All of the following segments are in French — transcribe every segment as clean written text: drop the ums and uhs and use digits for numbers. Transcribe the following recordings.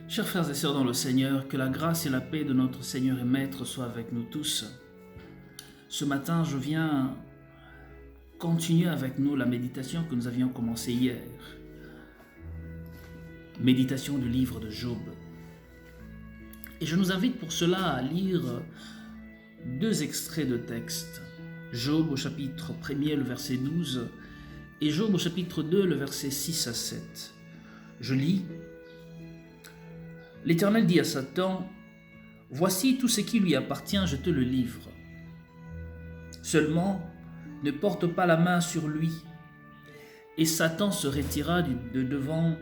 Chers frères et sœurs dans le Seigneur, que la grâce et la paix de notre Seigneur et Maître soient avec nous tous. Ce matin, je viens continuer avec nous la méditation que nous avions commencée hier. Méditation du livre de Job. Et je nous invite pour cela à lire deux extraits de texte. Job au chapitre 1er, le verset 12, et Job au chapitre 2, le verset 6 à 7. Je lis. L'Éternel dit à Satan, « Voici tout ce qui lui appartient, je te le livre. Seulement, ne porte pas la main sur lui. » Et Satan se retira de devant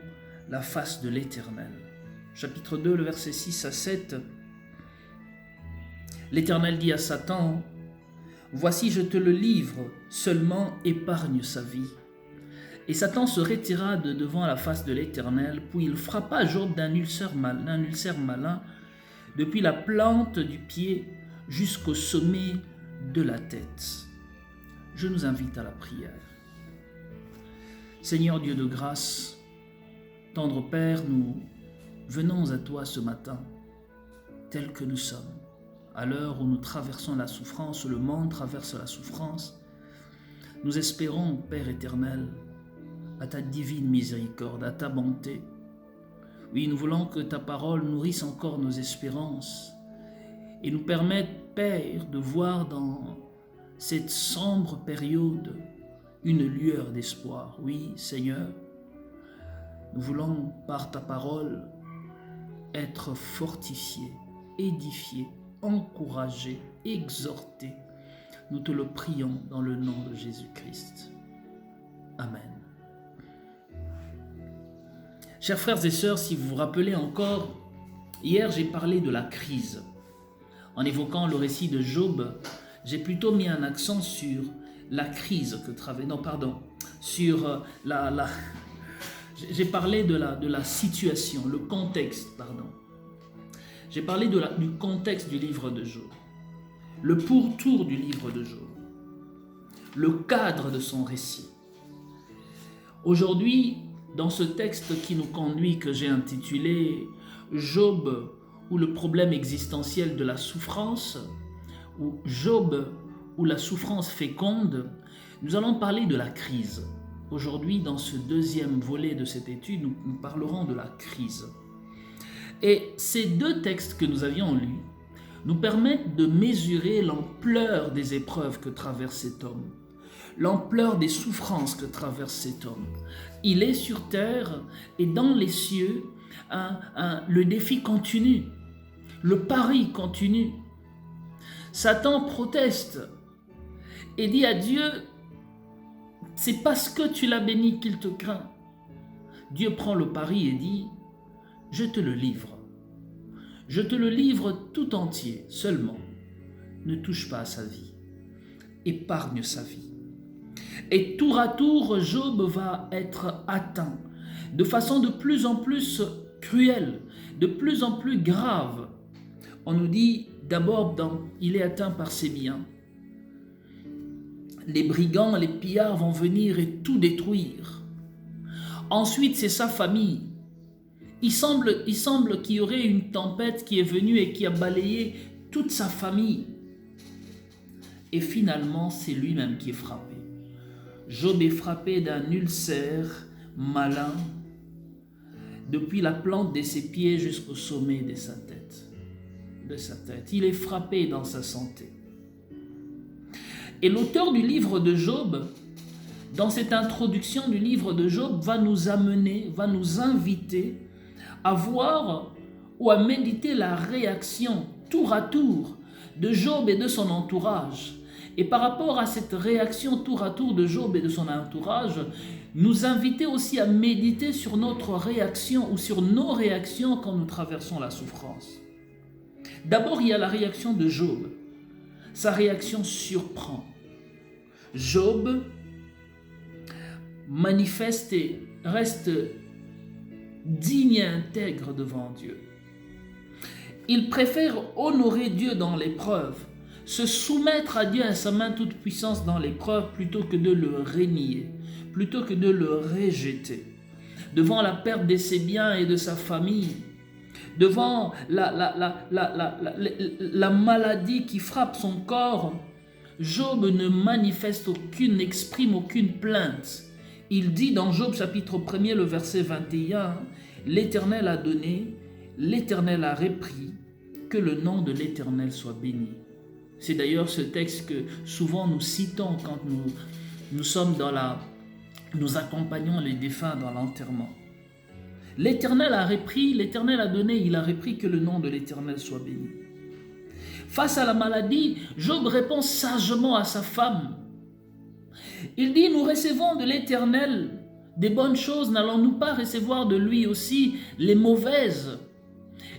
la face de l'Éternel. Chapitre 2, le verset 6 à 7. L'Éternel dit à Satan, « Voici, je te le livre, seulement épargne sa vie. » Et Satan se retira de devant la face de l'Éternel, puis il frappa Job d'un ulcère malin, depuis la plante du pied jusqu'au sommet de la tête. Je nous invite à la prière. Seigneur Dieu de grâce, tendre Père, nous venons à toi ce matin, tels que nous sommes. À l'heure où nous traversons la souffrance, le monde traverse la souffrance, nous espérons, Père éternel, à ta divine miséricorde, à ta bonté. Oui, nous voulons que ta parole nourrisse encore nos espérances et nous permette, Père, de voir dans cette sombre période une lueur d'espoir. Oui, Seigneur, nous voulons, par ta parole, être fortifiés, édifiés, encouragés, exhortés. Nous te le prions dans le nom de Jésus-Christ. Amen. Chers frères et sœurs, si vous vous rappelez encore, hier j'ai parlé de la crise. En évoquant le récit de Job, j'ai plutôt mis un accent sur la crise que traverse. Non, pardon. Sur j'ai parlé de la situation, le contexte, pardon. J'ai parlé du contexte du livre de Job, le pourtour du livre de Job, le cadre de son récit. Aujourd'hui, dans ce texte qui nous conduit, que j'ai intitulé « Job ou le problème existentiel de la souffrance » ou « Job ou la souffrance féconde », nous allons parler de la crise. Aujourd'hui, dans ce deuxième volet de cette étude, nous parlerons de la crise. Et ces deux textes que nous avions lus nous permettent de mesurer l'ampleur des épreuves que traverse cet homme, l'ampleur des souffrances que traverse cet homme. Il est sur terre et dans les cieux, le défi continue, le pari continue. Satan proteste et dit à Dieu, c'est parce que tu l'as béni qu'il te craint. Dieu prend le pari et dit, je te le livre. Je te le livre tout entier, seulement ne touche pas à sa vie, épargne sa vie. Et tour à tour, Job va être atteint de façon de plus en plus cruelle, de plus en plus grave. On nous dit d'abord, il est atteint par ses biens. Les brigands, les pillards vont venir et tout détruire. Ensuite, c'est sa famille. Il semble qu'il y aurait une tempête qui est venue et qui a balayé toute sa famille. Et finalement, c'est lui-même qui est frappé. Job est frappé d'un ulcère malin depuis la plante de ses pieds jusqu'au sommet de sa tête. Il est frappé dans sa santé. Et l'auteur du livre de Job, dans cette introduction du livre de Job, va nous inviter à voir ou à méditer la réaction tour à tour de Job et de son entourage. Et par rapport à cette réaction tour à tour de Job et de son entourage, nous inviter aussi à méditer sur notre réaction ou sur nos réactions quand nous traversons la souffrance. D'abord, il y a la réaction de Job. Sa réaction surprend. Job manifeste et reste digne et intègre devant Dieu. Il préfère honorer Dieu dans l'épreuve, se soumettre à Dieu à sa main toute puissance dans l'épreuve plutôt que de le renier, plutôt que de le rejeter. Devant la perte de ses biens et de sa famille, devant la maladie qui frappe son corps, Job ne manifeste aucune, n'exprime aucune plainte. Il dit dans Job chapitre 1er, le verset 21, « L'Éternel a donné, l'Éternel a repris, que le nom de l'Éternel soit béni. » C'est d'ailleurs ce texte que souvent nous citons quand nous sommes nous accompagnons les défunts dans l'enterrement. L'Éternel a repris, l'Éternel a donné, il a repris, que le nom de l'Éternel soit béni. Face à la maladie, Job répond sagement à sa femme. Il dit, nous recevons de l'Éternel des bonnes choses, n'allons-nous pas recevoir de lui aussi les mauvaises?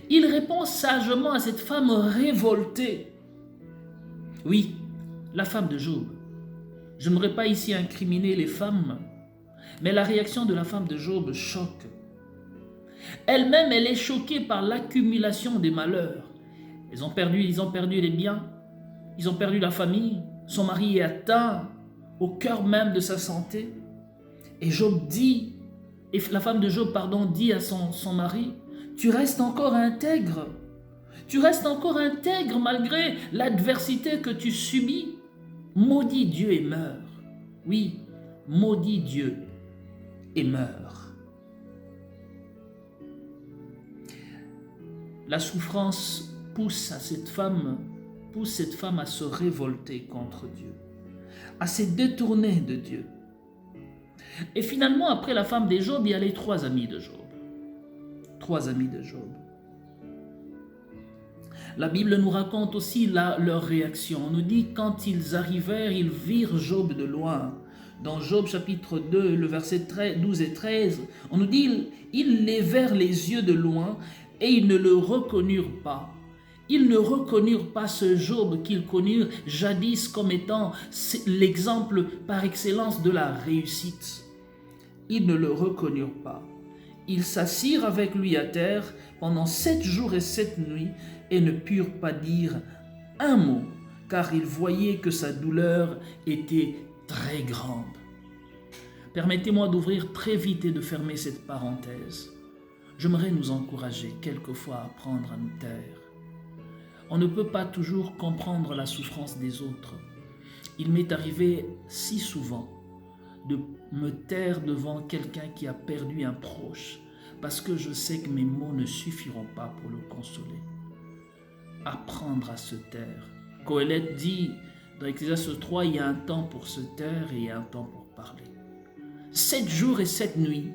Il répond sagement à cette femme révoltée. Oui, la femme de Job. Je n'aurais pas ici incriminé les femmes, mais la réaction de la femme de Job choque. Elle-même, elle est choquée par l'accumulation des malheurs. Ils ont perdu les biens, ils ont perdu la famille, son mari est atteint au cœur même de sa santé. Et la femme de Job, dit à son mari, tu restes encore intègre. Tu restes encore intègre malgré l'adversité que tu subis. Maudit Dieu et meurs. Oui, maudit Dieu et meurt. La souffrance pousse cette femme à se révolter contre Dieu, à se détourner de Dieu. Et finalement, après la femme de Job, il y a les 3 amis de Job. 3 amis de Job. La Bible nous raconte aussi leur réaction. On nous dit, quand ils arrivèrent, ils virent Job de loin. Dans Job chapitre 2, le verset 12 et 13, on nous dit, ils levèrent les yeux de loin et ils ne le reconnurent pas. Ils ne reconnurent pas ce Job qu'ils connurent jadis comme étant l'exemple par excellence de la réussite. Ils ne le reconnurent pas. Ils s'assirent avec lui à terre pendant 7 jours et 7 nuits et ne purent pas dire un mot, car ils voyaient que sa douleur était très grande. Permettez-moi d'ouvrir très vite et de fermer cette parenthèse. J'aimerais nous encourager quelquefois à apprendre à nous taire. On ne peut pas toujours comprendre la souffrance des autres. Il m'est arrivé si souvent de me taire devant quelqu'un qui a perdu un proche, parce que je sais que mes mots ne suffiront pas pour le consoler. Apprendre à se taire. Qoélette dit dans Ecclésiaste 3, il y a un temps pour se taire et il y a un temps pour parler. 7 jours et 7 nuits,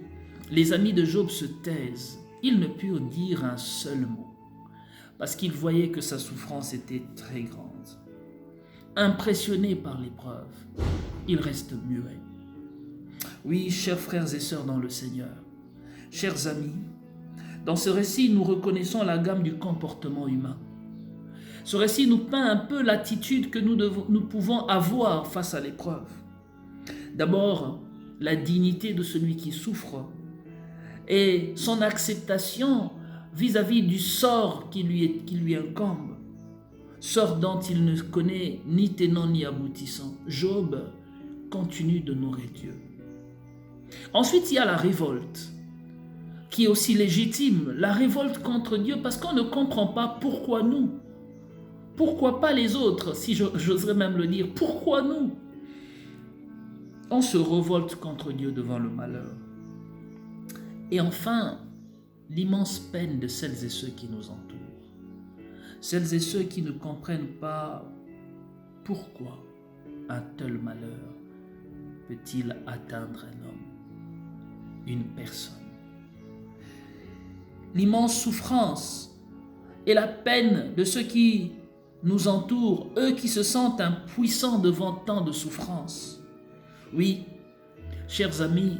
les amis de Job se taisent. Ils ne purent dire un seul mot, parce qu'ils voyaient que sa souffrance était très grande. Impressionnés par l'épreuve, ils restent muets. Oui, chers frères et sœurs dans le Seigneur, chers amis, dans ce récit, nous reconnaissons la gamme du comportement humain. Ce récit nous peint un peu l'attitude que nous pouvons avoir face à l'épreuve. D'abord, la dignité de celui qui souffre et son acceptation vis-à-vis du sort qui lui incombe, sort dont il ne connaît ni tenant ni aboutissant. Job continue d'honorer Dieu. Ensuite, il y a la révolte, qui est aussi légitime, la révolte contre Dieu, parce qu'on ne comprend pas pourquoi nous. Pourquoi pas les autres, si j'oserais même le dire, pourquoi nous? On se révolte contre Dieu devant le malheur. Et enfin, l'immense peine de celles et ceux qui nous entourent. Celles et ceux qui ne comprennent pas pourquoi un tel malheur peut-il atteindre un homme, une personne. L'immense souffrance et la peine de ceux qui nous entourent, eux qui se sentent impuissants devant tant de souffrance. Oui, chers amis,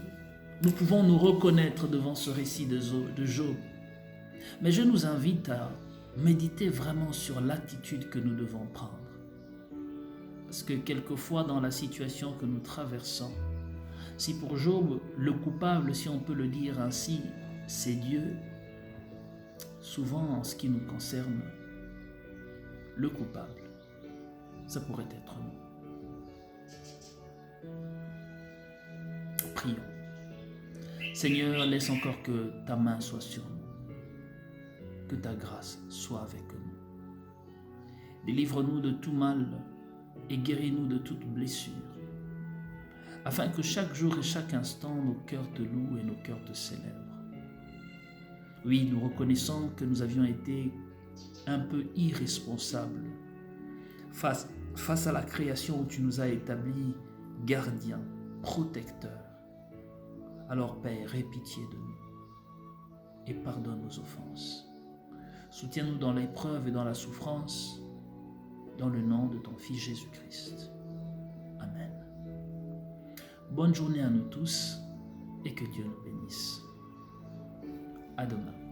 nous pouvons nous reconnaître devant ce récit de Job. Mais je nous invite à méditer vraiment sur l'attitude que nous devons prendre. Parce que quelquefois dans la situation que nous traversons, si pour Job, le coupable, si on peut le dire ainsi, c'est Dieu, souvent en ce qui nous concerne, le coupable, ça pourrait être nous. Prions. Seigneur, laisse encore que ta main soit sur nous. que ta grâce soit avec nous. Délivre-nous de tout mal et guéris-nous de toute blessure, afin que chaque jour et chaque instant, nos cœurs te louent et nos cœurs te célèbrent. Oui, nous reconnaissons que nous avions été un peu irresponsables face à la création où tu nous as établis gardiens, protecteurs. Alors Père, aie pitié de nous et pardonne nos offenses. Soutiens-nous dans l'épreuve et dans la souffrance, dans le nom de ton Fils Jésus-Christ. Amen. Bonne journée à nous tous et que Dieu nous bénisse. À demain.